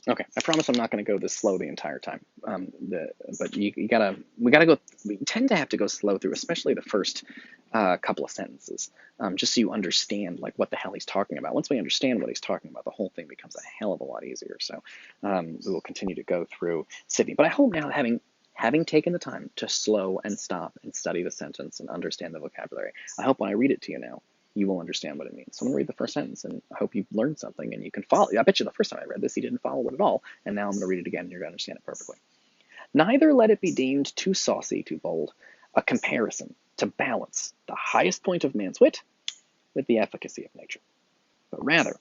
Okay, I promise I'm not going to go this slow the entire time. But we gotta go. We tend to have to go slow through, especially the first couple of sentences, just so you understand like what the hell he's talking about. Once we understand what he's talking about, the whole thing becomes a hell of a lot easier. So we will continue to go through Sydney. But I hope now, having taken the time to slow and stop and study the sentence and understand the vocabulary, I hope when I read it to you now, you will understand what it means. So I'm going to read the first sentence, and I hope you've learned something and you can follow. I bet you the first time I read this, you didn't follow it at all, and now I'm going to read it again, and you're going to understand it perfectly. Neither let it be deemed too saucy, too bold, a comparison to balance the highest point of man's wit with the efficacy of nature, but rather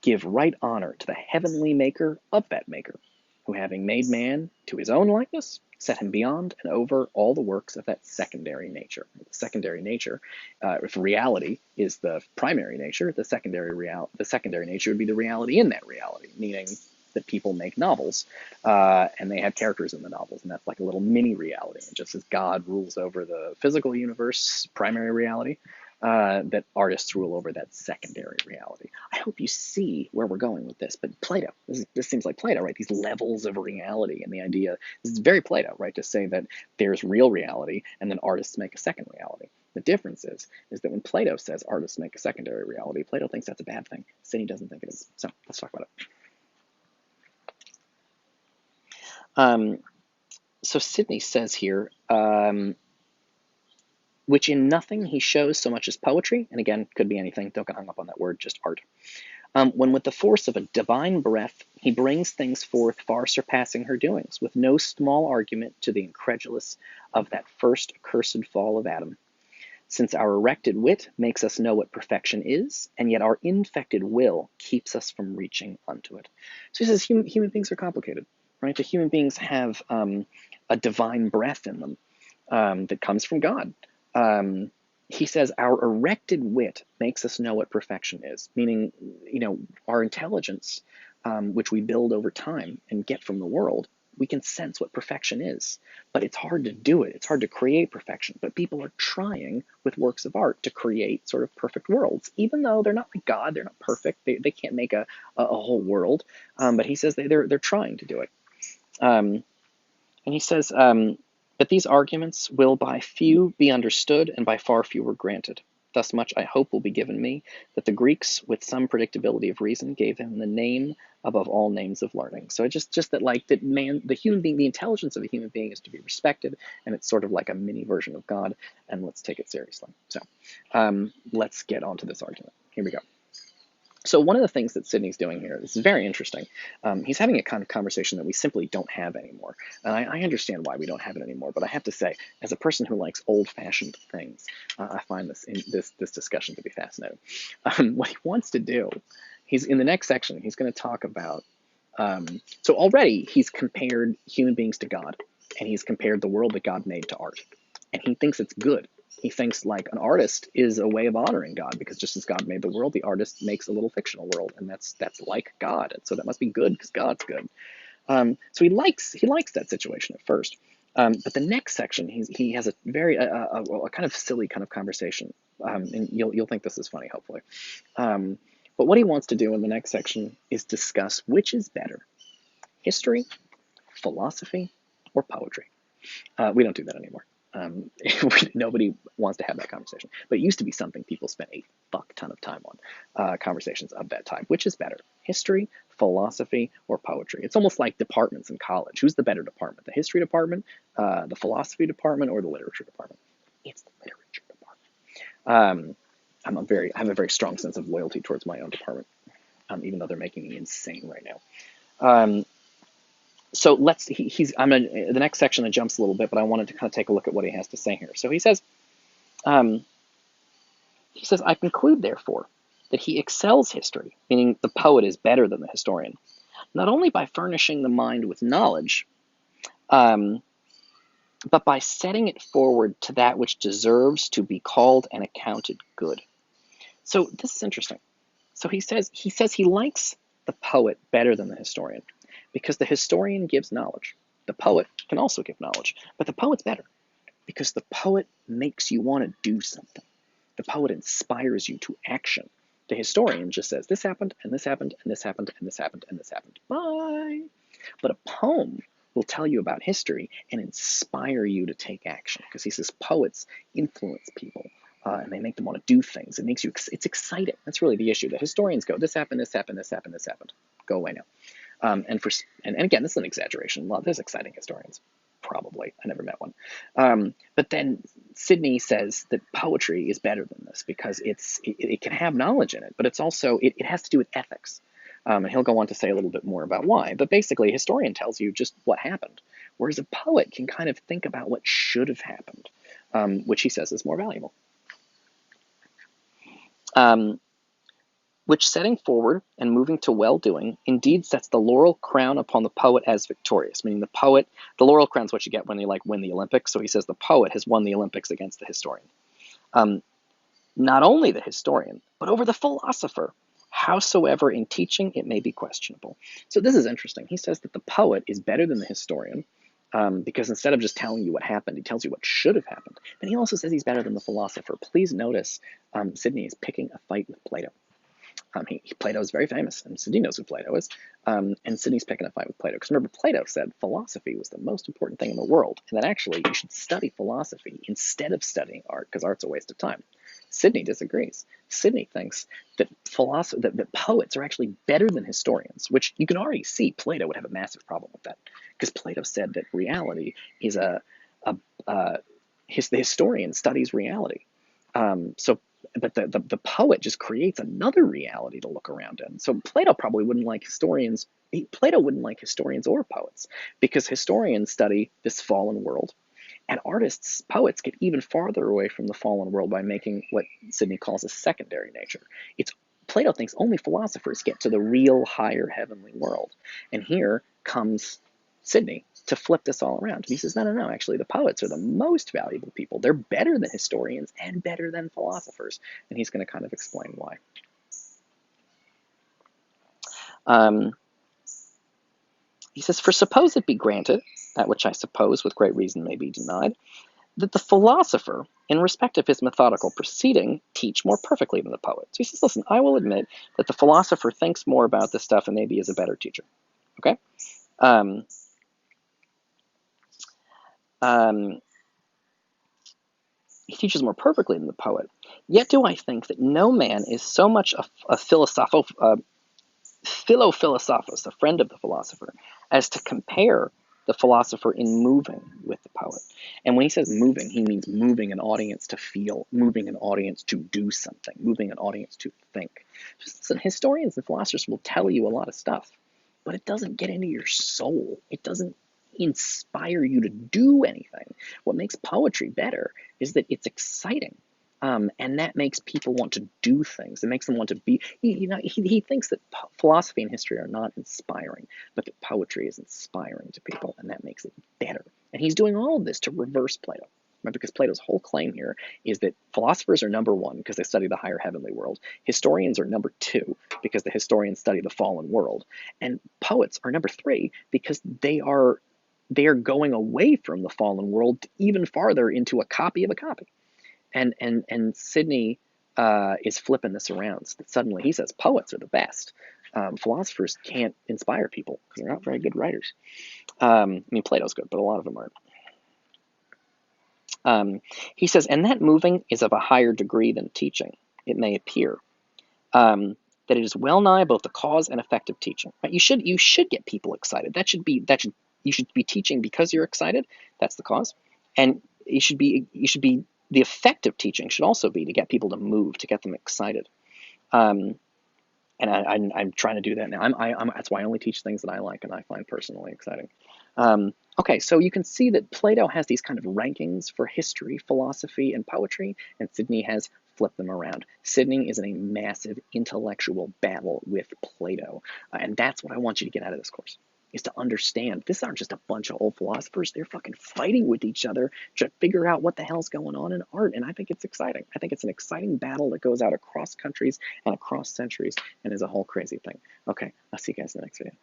give right honor to the heavenly maker of that maker, who having made man to his own likeness, set him beyond and over all the works of that secondary nature. The secondary nature, if reality is the primary nature, the secondary nature would be the reality in that reality, meaning that people make novels, and they have characters in the novels, and that's like a little mini reality. And just as God rules over the physical universe, primary reality, that artists rule over that secondary reality. I hope you see where we're going with this. But Plato, this seems like Plato, right? These levels of reality, and the idea, this is very Plato, right? To say that there's real reality and then artists make a second reality. The difference is that when Plato says artists make a secondary reality, Plato thinks that's a bad thing. Sidney doesn't think it is. So let's talk about it. So Sidney says here, which in nothing he shows so much as poetry, and again, could be anything, don't get hung up on that word, just art. When with the force of a divine breath he brings things forth far surpassing her doings, with no small argument to the incredulous of that first accursed fall of Adam. Since our erected wit makes us know what perfection is, and yet our infected will keeps us from reaching unto it. So he says human beings are complicated, right? The human beings have a divine breath in them that comes from God. He says our erected wit makes us know what perfection is, meaning, our intelligence, which we build over time and get from the world, we can sense what perfection is. But it's hard to do it. It's hard to create perfection. But people are trying with works of art to create sort of perfect worlds, even though they're not like God. They're not perfect. They can't make a whole world. But he says they're trying to do it. And he says, but these arguments will by few be understood, and by far fewer granted. Thus much I hope will be given me, that the Greeks, with some predictability of reason, gave him the name above all names of learning. So it's just that, like, that man, the human being, the intelligence of a human being is to be respected, and it's sort of like a mini version of God, and let's take it seriously. So let's get on to this argument. Here we go. So one of the things that Sidney's doing here, this is very interesting. He's having a kind of conversation that we simply don't have anymore. And I understand why we don't have it anymore, but I have to say, as a person who likes old-fashioned things, I find this discussion to be fascinating. What he wants to do, he's in the next section, he's going to talk about, so already he's compared human beings to God, and he's compared the world that God made to art. And he thinks it's good. He thinks like an artist is a way of honoring God, because just as God made the world, the artist makes a little fictional world, and that's like God. And so that must be good because God's good. So he likes that situation at first. But the next section, he has a very a kind of silly kind of conversation, and you'll think this is funny, hopefully. But what he wants to do in the next section is discuss which is better, history, philosophy, or poetry. We don't do that anymore. Nobody wants to have that conversation. But it used to be something people spent a fuck ton of time on, conversations of that type. Which is better, history, philosophy, or poetry? It's almost like departments in college. Who's the better department, the history department, the philosophy department, or the literature department? It's the literature department. I have a very strong sense of loyalty towards my own department, even though they're making me insane right now. So the next section that jumps a little bit, but I wanted to kind of take a look at what he has to say here. So he says, I conclude, therefore, that he excels history, meaning the poet is better than the historian, not only by furnishing the mind with knowledge, but by setting it forward to that which deserves to be called and accounted good. So this is interesting. So he says he likes the poet better than the historian, because the historian gives knowledge. The poet can also give knowledge, but the poet's better because the poet makes you want to do something. The poet inspires you to action. The historian just says, this happened, and this happened, and this happened, and this happened, and this happened. Bye. But a poem will tell you about history and inspire you to take action, because he says poets influence people. And they make them want to do things. It makes you, it's exciting. That's really the issue. The historians go, this happened, this happened, this happened, this happened. Go away now. And again, this is an exaggeration. There's exciting historians, probably. I never met one. But then Sidney says that poetry is better than this because it can have knowledge in it, but it's also, it has to do with ethics. And he'll go on to say a little bit more about why. But basically, a historian tells you just what happened, whereas a poet can kind of think about what should have happened, which he says is more valuable. Which setting forward and moving to well-doing indeed sets the laurel crown upon the poet as victorious, meaning the poet, the laurel crown is what you get when you win the Olympics, so he says the poet has won the Olympics against the historian. Not only the historian, but over the philosopher, howsoever in teaching it may be questionable. So this is interesting. He says that the poet is better than the historian, because instead of just telling you what happened, he tells you what should have happened. But he also says he's better than the philosopher. Please notice Sidney is picking a fight with Plato. Plato is very famous, and Sidney knows who Plato is, and Sidney's picking a fight with Plato. Because remember, Plato said philosophy was the most important thing in the world, and that actually you should study philosophy instead of studying art, because art's a waste of time. Sidney disagrees. Sidney thinks that that poets are actually better than historians, which you can already see Plato would have a massive problem with that, because Plato said that reality is the historian studies reality. But the poet just creates another reality to look around in. So Plato probably wouldn't like historians. Plato wouldn't like historians or poets, because historians study this fallen world, and poets get even farther away from the fallen world by making what Sidney calls a secondary nature. Plato thinks only philosophers get to the real higher heavenly world, and here comes Sidney to flip this all around. And he says, no, actually the poets are the most valuable people. They're better than historians and better than philosophers. And he's going to kind of explain why. He says, for suppose it be granted, that which I suppose with great reason may be denied, that the philosopher, in respect of his methodical proceeding, teach more perfectly than the poet. So he says, listen, I will admit that the philosopher thinks more about this stuff and maybe is a better teacher. Okay? He teaches more perfectly than the poet. Yet do I think that no man is so much a philosophos, a friend of the philosopher, as to compare the philosopher in moving with the poet. And when he says moving, he means moving an audience to feel, moving an audience to do something, moving an audience to think. Listen, historians and philosophers will tell you a lot of stuff, but it doesn't get into your soul. It doesn't inspire you to do anything. What makes poetry better is that it's exciting. And that makes people want to do things. It makes them want to be, he thinks that philosophy and history are not inspiring, but that poetry is inspiring to people, and that makes it better. And he's doing all of this to reverse Plato. Right? Because Plato's whole claim here is that philosophers are number one because they study the higher heavenly world. Historians are number two because the historians study the fallen world. And poets are number three because they are going away from the fallen world even farther into a copy of a copy. And Sidney is flipping this around. So that suddenly he says poets are the best. Philosophers can't inspire people because they're not very good writers. I mean, Plato's good, but a lot of them aren't. He says, and that moving is of a higher degree than teaching, it may appear. That it is well nigh both the cause and effect of teaching. Right? You should get people excited. You should be teaching because you're excited. That's the cause. And you should be the effect of teaching should also be to get people to move, to get them excited. And I'm trying to do that now. That's why I only teach things that I like and I find personally exciting. Okay, so you can see that Plato has these kind of rankings for history, philosophy, and poetry, and Sidney has flipped them around. Sidney is in a massive intellectual battle with Plato, and that's what I want you to get out of this course, is to understand this aren't just a bunch of old philosophers. They're fucking fighting with each other to figure out what the hell's going on in art, and I think it's exciting. I think it's an exciting battle that goes out across countries and across centuries and is a whole crazy thing. Okay, I'll see you guys in the next video.